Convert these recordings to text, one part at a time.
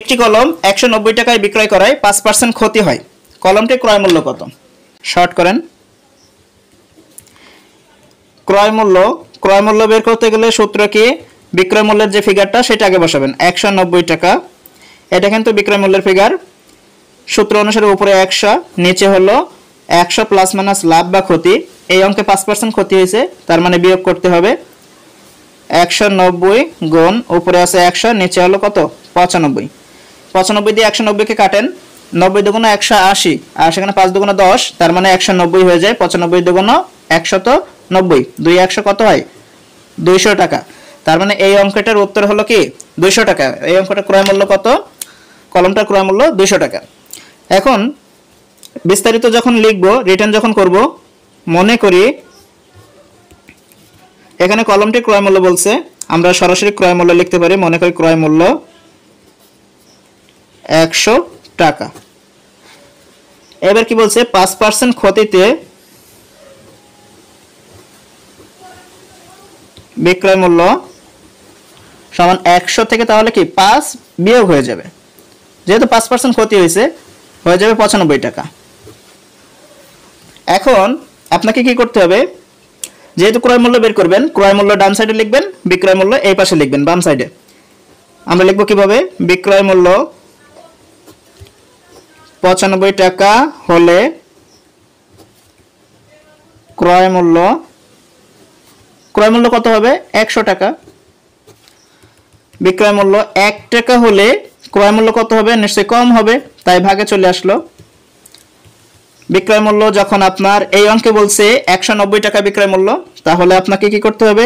একটি কলম 190 টাকায় বিক্রয় করায় 5% ক্ষতি হয়, কলমটির ক্রয় মূল্য কত? শর্ট করেন। ক্রয় মূল্য বের করতে গেলে সূত্র কি, বিক্রয় মূল্যের যে ফিগারটা সেটা আগে বসাবেন। 190 টাকা, এটা কিন্তু বিক্রয় মূল্যের ফিগার। সূত্র অনুসারে উপরে 100, নিচে হলো 100 প্লাস মাইনাস লাভ বা ক্ষতি। এই অঙ্কে 5% ক্ষতি হয়েছে, তার মানে বিয়োগ করতে হবে 190 গুণ উপরে আছে 100, নিচে হলো কত? 95। 95 দিয়ে 190 কে কাটেন, 90 দুগুণে 180, আর সেখানে 5 দুগুণে 10, তার মানে 190 হয়ে যায়। 95 দুগুণে 190, 2 100 কত হয়? 200 টাকা। তার মানে এই অঙ্কটার উত্তর হলো কি 200 টাকা। এই অঙ্কটার ক্রয় মূল্য কত? কলমটার ক্রয় মূল্য 200 টাকা। এখন বিস্তারিত যখন লিখব, রিটার্ন যখন করব, মনে করি এখানে কলমটি ক্রয় মূল্য বলছে, আমরা সরাসরি ক্রয় মূল্য লিখতে পারি। মনে করি ক্রয় মূল্য 100 টাকা। এবার কি বলছে? 5% ক্ষতিতে বিক্রয় মূল্য সমান 100 থেকে তাহলে কি 5 বিয়োগ হয়ে যাবে, যেহেতু 5% ক্ষতি হয়েছে, হয়ে যাবে 95 টাকা। এখন আপনাকে কি করতে হবে? যেহেতু ক্রয় মূল্য বের করবেন, ক্রয় মূল্য ডান সাইডে লিখবেন, বিক্রয় মূল্য এই পাশে লিখবেন, বাম সাইডে। আমরা লিখব কিভাবে? বিক্রয় মূল্য 95 টাকা হলে ক্রয় মূল্য কত হবে? 100 টাকা। বিক্রয় মূল্য 1 টাকা হলে ক্রয় মূল্য কত হবে? নিশ্চয়ই কম হবে, তাই ভাগে চলে আসলো। বিক্রয় মূল্য যখন আপনার এই অঙ্কে বলছে 190 টাকা বিক্রয় মূল্য, তাহলে আপনাকে কি করতে হবে?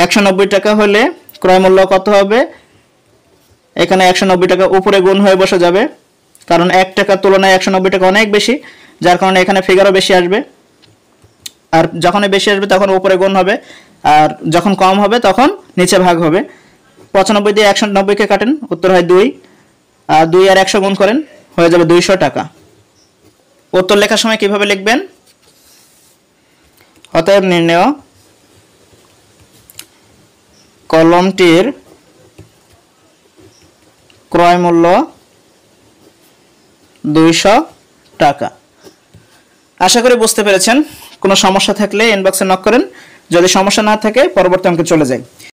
190 টাকা হলে ক্রয় মূল্য কত হবে? এখানে 190 টাকা উপরে গুণ হয়ে বসে যাবে, কারণ 1 টাকার তুলনায় 190 টাকা অনেক বেশি, যার কারণে এখানে ফিগারও বেশি আসবে। আর যখনই বেশি আসবে তখন উপরে গুণ হবে, আর যখন কম হবে তখন নিচে ভাগ হবে। 95 দিয়ে 190 কে কাটেন, উত্তর হয় 2, আর 2 আর 100 গুণ করেন, হয়ে যাবে 200 টাকা। উত্তর লেখার সময় কিভাবে লিখবেন? অতএব নির্ণেয় কলমটির ক্রয় মূল্য 200 টাকা। আশা করি বুঝতে পেরেছেন। কোনো সমস্যা থাকলে ইনবক্সে নক করেন, যদি সমস্যা না থাকে পরবর্তী অঙ্কে চলে যাই।